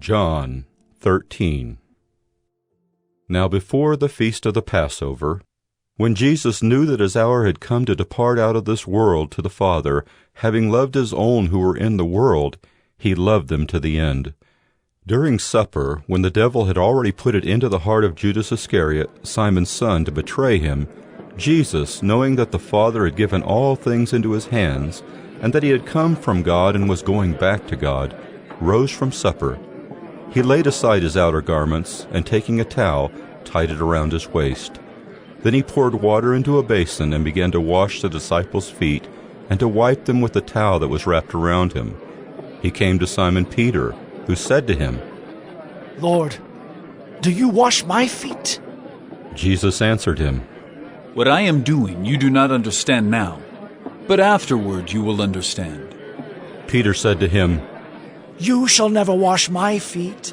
John 13. Now before the feast of the Passover, when Jesus knew that his hour had come to depart out of this world to the Father, having loved his own who were in the world, he loved them to the end. During supper, when the devil had already put it into the heart of Judas Iscariot, Simon's son, to betray him, Jesus, knowing that the Father had given all things into his hands, and that he had come from God and was going back to God, rose from supper. He laid aside his outer garments, and taking a towel, tied it around his waist. Then he poured water into a basin and began to wash the disciples' feet and to wipe them with the towel that was wrapped around him. He came to Simon Peter, who said to him, "Lord, do you wash my feet?" Jesus answered him, "What I am doing you do not understand now, but afterward you will understand." Peter said to him, "You shall never wash my feet."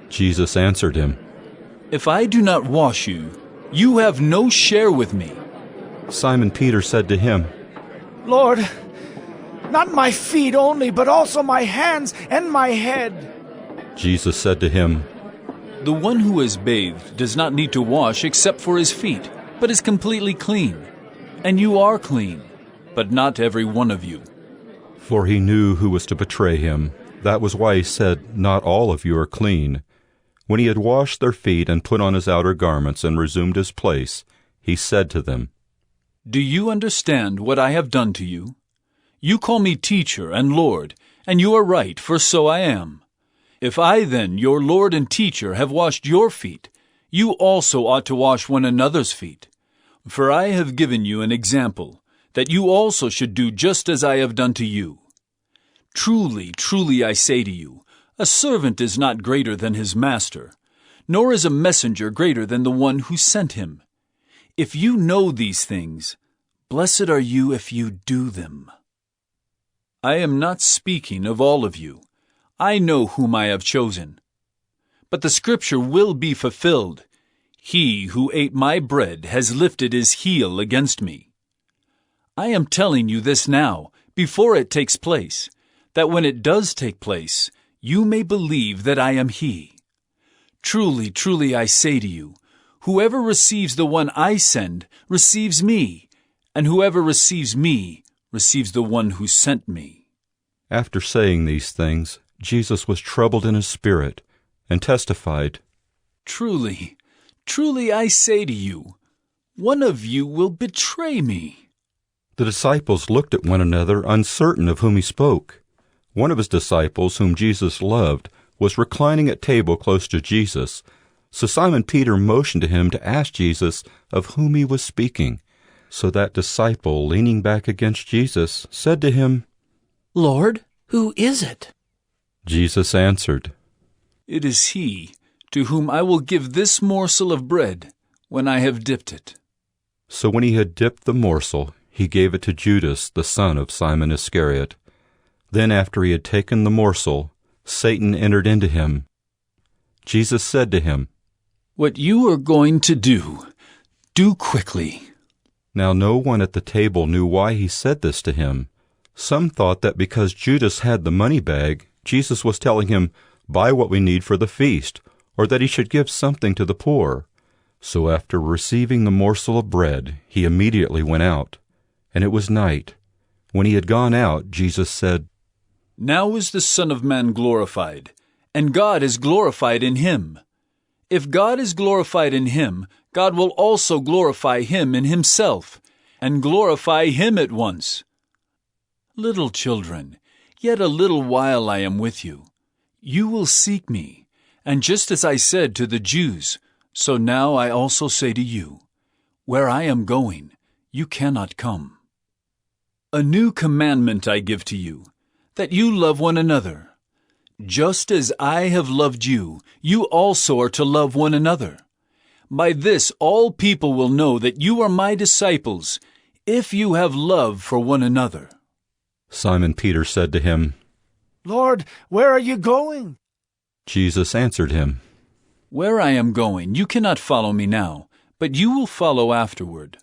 Jesus answered him, "If I do not wash you, you have no share with me." Simon Peter said to him, "Lord, not my feet only, but also my hands and my head." Jesus said to him, "The one who is bathed does not need to wash except for his feet, but is completely clean. And you are clean, but not every one of you." For he knew who was to betray him. That was why he said, "Not all of you are clean." When he had washed their feet and put on his outer garments and resumed his place, he said to them, "Do you understand what I have done to you? You call me teacher and Lord, and you are right, for so I am. If I then, your Lord and teacher, have washed your feet, you also ought to wash one another's feet. For I have given you an example, that you also should do just as I have done to you. Truly, truly, I say to you, a servant is not greater than his master, nor is a messenger greater than the one who sent him. If you know these things, blessed are you if you do them. I am not speaking of all of you. I know whom I have chosen. But the scripture will be fulfilled. He who ate my bread has lifted his heel against me. I am telling you this now, before it takes place, that when it does take place, you may believe that I am he. Truly, truly, I say to you, whoever receives the one I send receives me, and whoever receives me receives the one who sent me." After saying these things, Jesus was troubled in his spirit, and testified, "Truly, truly, I say to you, one of you will betray me." The disciples looked at one another, uncertain of whom he spoke. One of his disciples, whom Jesus loved, was reclining at table close to Jesus. So Simon Peter motioned to him to ask Jesus of whom he was speaking. So that disciple, leaning back against Jesus, said to him, "Lord, who is it?" Jesus answered, "It is he to whom I will give this morsel of bread when I have dipped it." So when he had dipped the morsel, he gave it to Judas, the son of Simon Iscariot. Then after he had taken the morsel, Satan entered into him. Jesus said to him, "What you are going to do, do quickly." Now no one at the table knew why he said this to him. Some thought that because Judas had the money bag, Jesus was telling him, "Buy what we need for the feast," or that he should give something to the poor. So after receiving the morsel of bread, he immediately went out. And it was night. When he had gone out, Jesus said, "Now is the Son of Man glorified, and God is glorified in him. If God is glorified in him, God will also glorify him in himself, and glorify him at once. Little children, yet a little while I am with you. You will seek me, and just as I said to the Jews, so now I also say to you, where I am going, you cannot come. A new commandment I give to you, that you love one another. Just as I have loved you, you also are to love one another. By this all people will know that you are my disciples, if you have love for one another." Simon Peter said to him, "Lord, where are you going?" Jesus answered him, "Where I am going, you cannot follow me now, but you will follow afterward."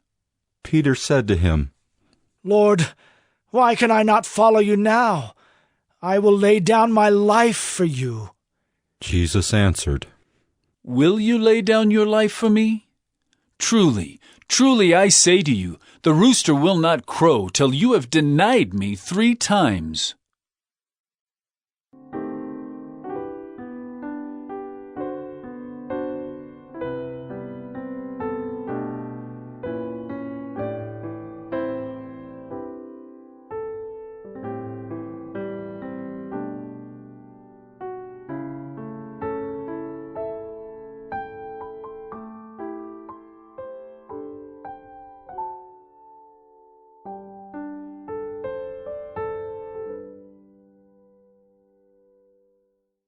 Peter said to him, "Lord, why can I not follow you now? I will lay down my life for you." Jesus answered, Will you lay down your life for me? Truly, truly I say to you, the rooster will not crow till you have denied me 3 times.